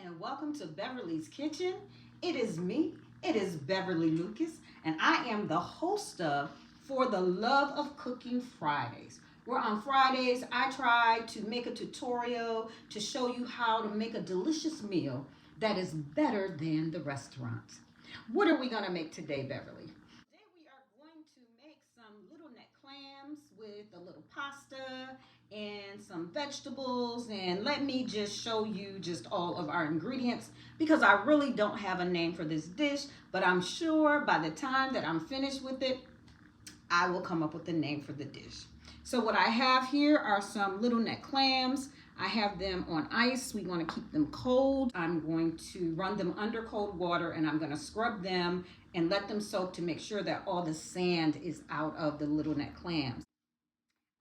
and welcome to Beverly's Kitchen. It is me, it is Beverly Lucas, and I am the host of For the Love of Cooking Fridays, where on Fridays I try to make a tutorial to show you how to make a delicious meal that is better than the restaurant. What are we going to make today, Beverly? Today we are going to make some Littleneck clams with a little pasta and some vegetables, and let me just show you just all of our ingredients because I really don't have a name for this dish, but I'm sure by the time that I'm finished with it I will come up with a name for the dish. So what I have here are some Littleneck clams. I have them on ice. We want to keep them cold. I'm going to run them under cold water and I'm going to scrub them and let them soak to make sure that all the sand is out of the Littleneck clams.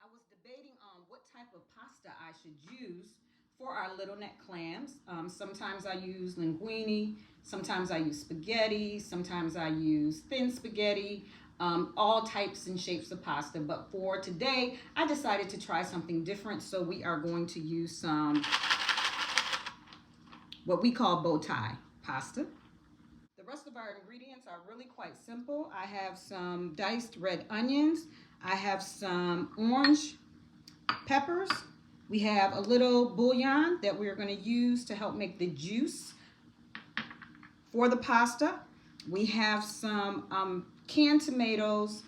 I was debating on what type of pasta I should use for our Littleneck clams. Sometimes I use linguine, sometimes I use spaghetti, sometimes I use thin spaghetti, all types and shapes of pasta. But for today, I decided to try something different. So we are going to use some, what we call bow tie pasta. The rest of our ingredients are really quite simple. I have some diced red onions. I have some orange peppers. We have a little bouillon that we're going to use to help make the juice for the pasta. We have some canned tomatoes,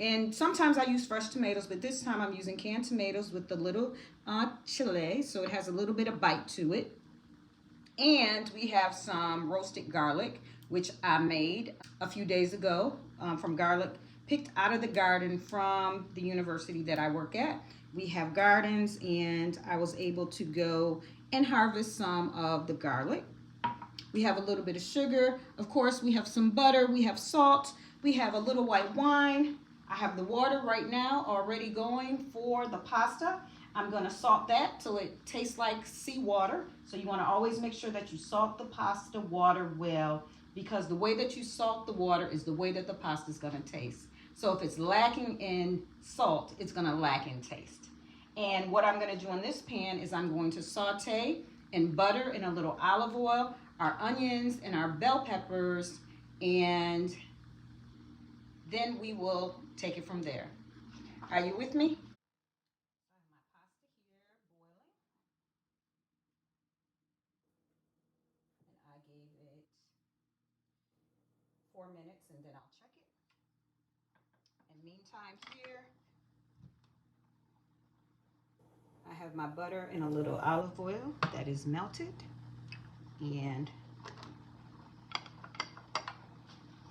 and sometimes I use fresh tomatoes, but this time I'm using canned tomatoes with the little chile, so it has a little bit of bite to it. And we have some roasted garlic, which I made a few days ago from garlic picked out of the garden from the university that I work at. We have gardens, and I was able to go and harvest some of the garlic. We have a little bit of sugar. Of course, we have some butter. We have salt. We have a little white wine. I have the water right now already going for the pasta. I'm going to salt that till it tastes like seawater. So you want to always make sure that you salt the pasta water well, because the way that you salt the water is the way that the pasta is going to taste. So if it's lacking in salt, it's going to lack in taste. And what I'm going to do in this pan is I'm going to saute in butter and a little olive oil our onions and our bell peppers, and then we will take it from there. Are you with me? I have my pasta here boiling, and I gave it 4 minutes and then I'll check it. And meantime here, I have my butter and a little olive oil that is melted, and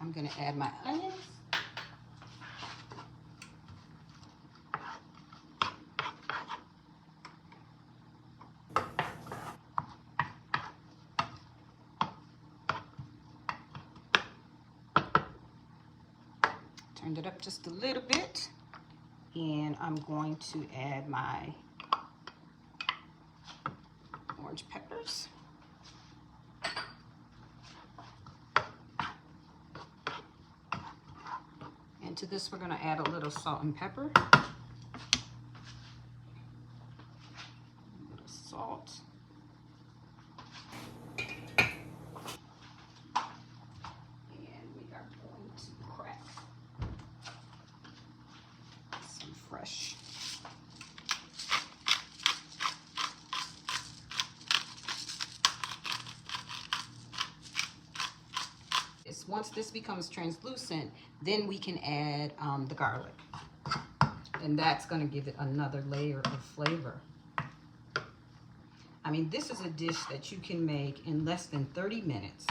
I'm going to add my onions. Turned it up just a little bit, and I'm going to add my orange peppers. And to this, we're going to add a little salt and pepper. A little salt. And we are going to crack some fresh once this becomes translucent, then we can add the garlic, and that's going to give it another layer of flavor. I mean, this is a dish that you can make in less than 30 minutes.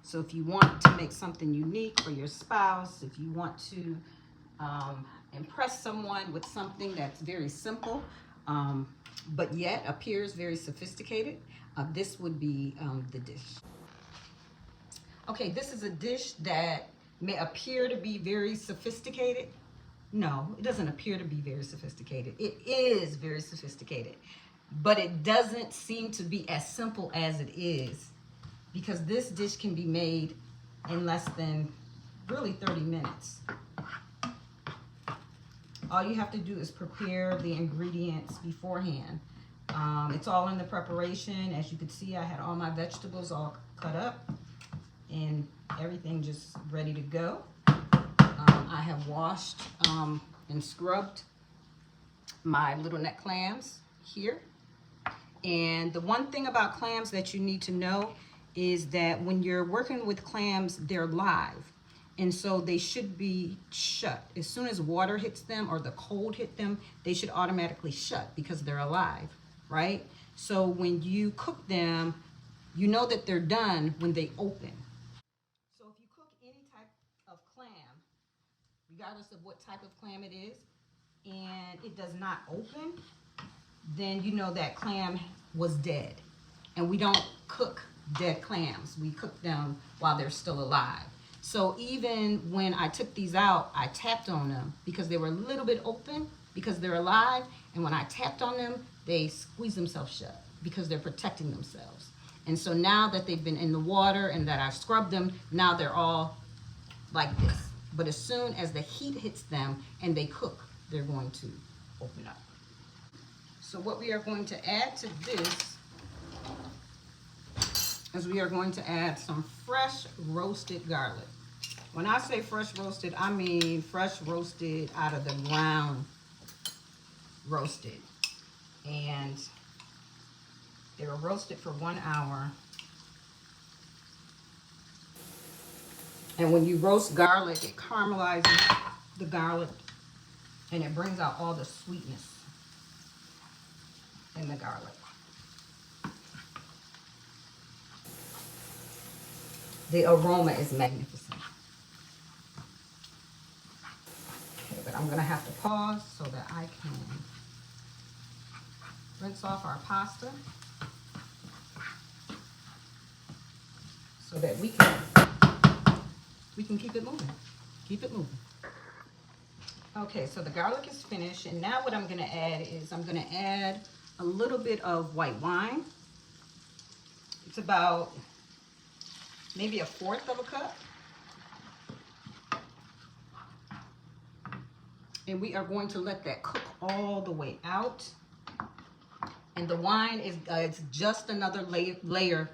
So if you want to make something unique for your spouse, if you want to impress someone with something that's very simple, but yet appears very sophisticated, this would be the dish. Okay, this is a dish that may appear to be very sophisticated. No, it doesn't appear to be very sophisticated. It is very sophisticated, but it doesn't seem to be as simple as it is, because this dish can be made in less than really 30 minutes. All you have to do is prepare the ingredients beforehand. It's all in the preparation. As you can see, I had all my vegetables all cut up and everything just ready to go. I have washed and scrubbed my Littleneck clams here. And the one thing about clams that you need to know is that when you're working with clams, they're live. And so they should be shut. As soon as water hits them or the cold hit them, they should automatically shut because they're alive, right? So when you cook them, you know that they're done when they open. So if you cook any type of clam, regardless of what type of clam it is, and it does not open, then you know that clam was dead. And we don't cook dead clams. We cook them while they're still alive. So even when I took these out, I tapped on them because they were a little bit open because they're alive. And when I tapped on them, they squeeze themselves shut because they're protecting themselves. And so now that they've been in the water and that I've scrubbed them, now they're all like this. But as soon as the heat hits them and they cook, they're going to open up. So what we are going to add to this is we are going to add some fresh roasted garlic. When I say fresh roasted, I mean fresh roasted out of the ground roasted. And they were roasted for 1 hour. And when you roast garlic, it caramelizes the garlic and it brings out all the sweetness in the garlic. The aroma is magnificent. Okay, but I'm gonna have to pause so that I can rinse off our pasta so that we can keep it moving. Keep it moving. Okay, so the garlic is finished, and now what I'm gonna add is I'm gonna add a little bit of white wine. It's about maybe 1/4 of a cup. And we are going to let that cook all the way out. And the wine is it's just another layer.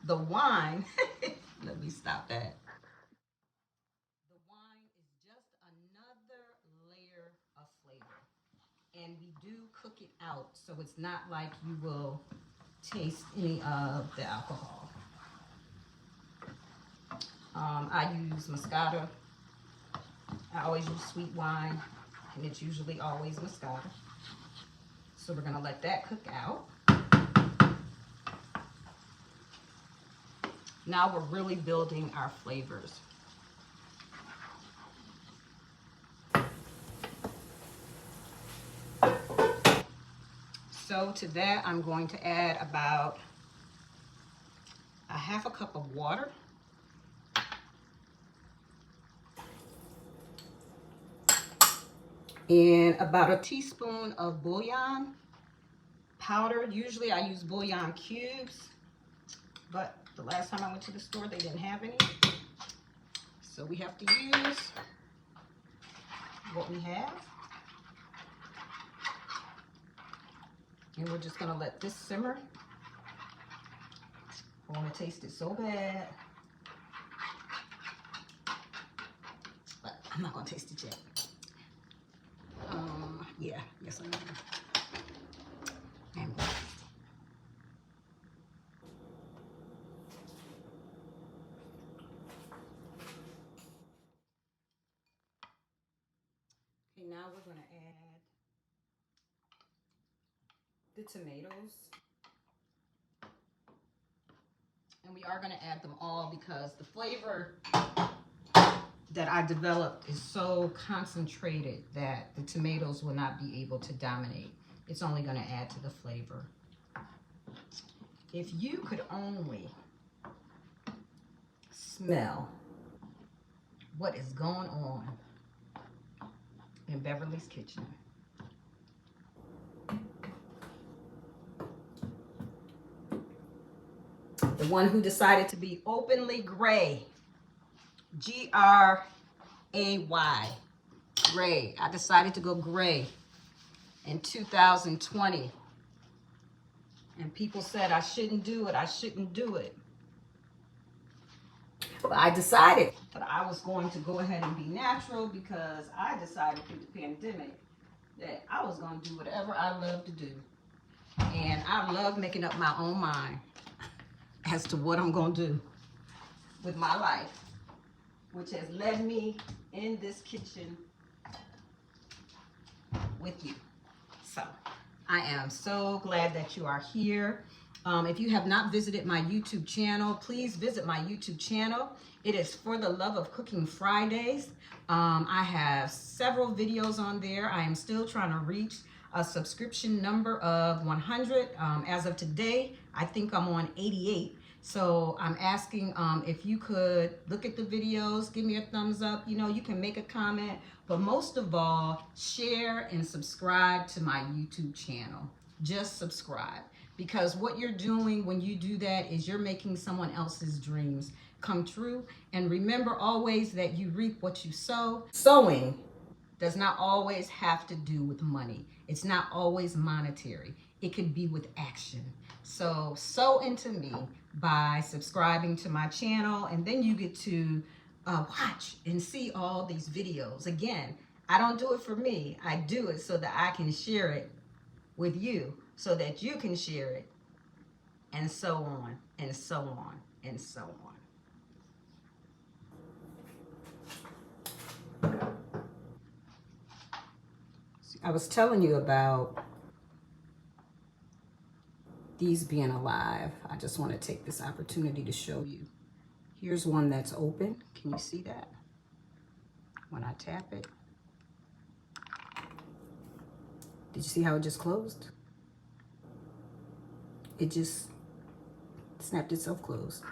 The wine, let me stop that. The wine is just another layer of flavor. And we do cook it out, so it's not like you will taste any of the alcohol. I use Moscato. I always use sweet wine, and it's usually always Moscato. So we're gonna let that cook out. Now we're really building our flavors. So to that, I'm going to add about 1/2 cup of water. And about 1 teaspoon of bouillon powder. Usually I use bouillon cubes, but the last time I went to the store, they didn't have any. So we have to use what we have. And we're just gonna let this simmer. I wanna taste it so bad, but I'm not gonna taste it yet. Yeah, yes I am. Okay, now we're gonna add the tomatoes. And we are gonna add them all because the flavor that I developed is so concentrated that the tomatoes will not be able to dominate. It's only gonna add to the flavor. If you could only smell what is going on in Beverly's kitchen. The one who decided to be openly gray. G-R-A-Y. Gray. I decided to go gray in 2020. And people said I shouldn't do it. I shouldn't do it. But I decided that I was going to go ahead and be natural because I decided through the pandemic that I was going to do whatever I love to do. And I love making up my own mind as to what I'm going to do with my life, which has led me in this kitchen with you. So I am so glad that you are here. If you have not visited my YouTube channel, please visit my YouTube channel. It is For the Love of Cooking Fridays. I have several videos on there. I am still trying to reach a subscription number of 100. As of today, I think I'm on 88. So I'm asking if you could look at the videos, give me a thumbs up. You know, you can make a comment, but most of all, share and subscribe to my YouTube channel. Just subscribe, because what you're doing when you do that is you're making someone else's dreams come true. And remember always that you reap what you sow. Sowing does not always have to do with money. It's not always monetary. It could be with action. So sow into me by subscribing to my channel, and then you get to watch and see all these videos. Again, I don't do it for me. I do it so that I can share it with you, so that you can share it, and so on, and so on, and so on. I was telling you about these being alive. I just want to take this opportunity to show you. Here's one that's open. Can you see that? When I tap it. Did you see how it just closed? It just snapped itself closed.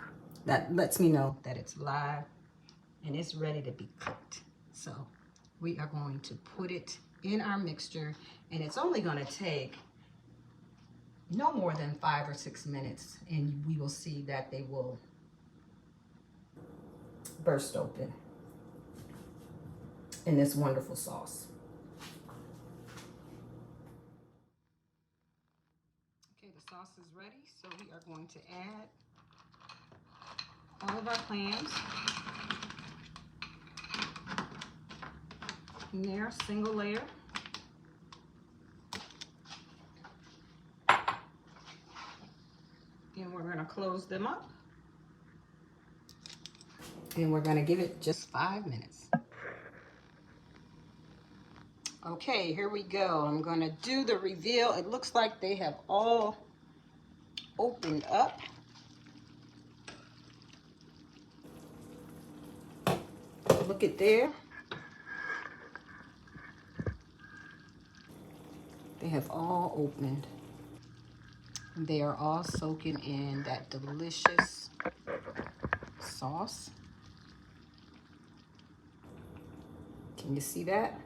That lets me know that it's live and it's ready to be cooked. So we are going to put it in our mixture, and it's only going to take no more than 5 or 6 minutes, and we will see that they will burst open in this wonderful sauce. Okay, the sauce is ready, so we are going to add all of our clams in there, single layer. And we're going to close them up. And we're going to give it just 5 minutes. Okay, here we go. I'm going to do the reveal. It looks like they have all opened up. Look at there. They have all opened. They are all soaking in that delicious sauce. Can you see that?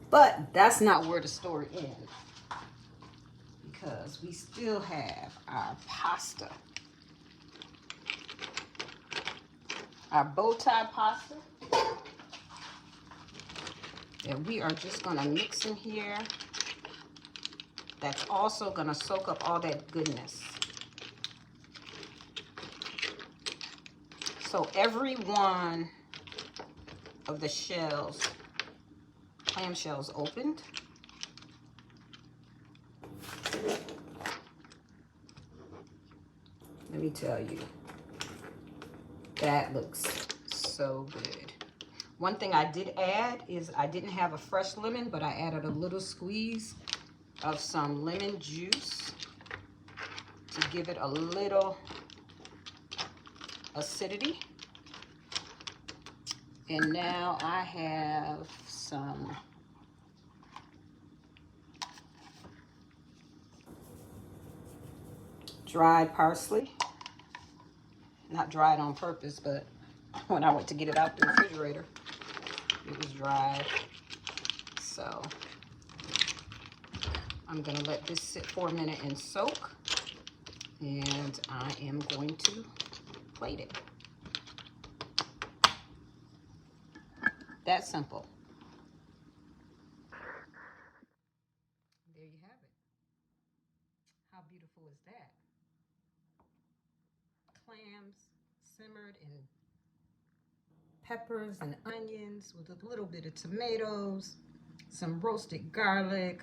But that's not where the story ends, because we still have our pasta, our bow tie pasta that we are just going to mix in here. That's also going to soak up all that goodness. So every one of the shells, clam shells opened. Let me tell you, that looks so good. One thing I did add is I didn't have a fresh lemon, but I added a little squeeze of some lemon juice to give it a little acidity. And now I have some dried parsley. Not dried on purpose, but when I went to get it out the refrigerator, it was dried. So I'm gonna let this sit for a minute and soak, and I am going to plate it. That simple. There you have it. How beautiful is that? Clams simmered in peppers and onions with a little bit of tomatoes, some roasted garlic,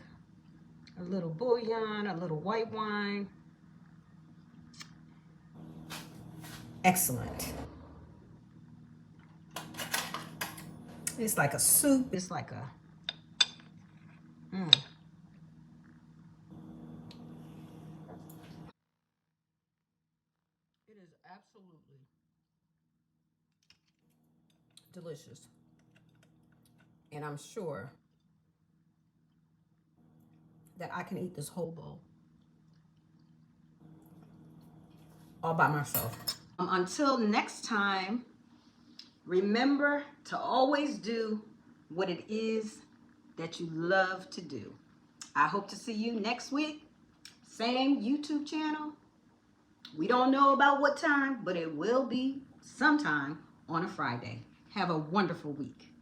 a little bouillon, a little white wine. Excellent. It's like a soup. It's like a It is absolutely delicious. And I'm sure that I can eat this whole bowl all by myself. Until next time, remember to always do what it is that you love to do. I hope to see you next week. Same YouTube channel. We don't know about what time, but it will be sometime on a Friday. Have a wonderful week.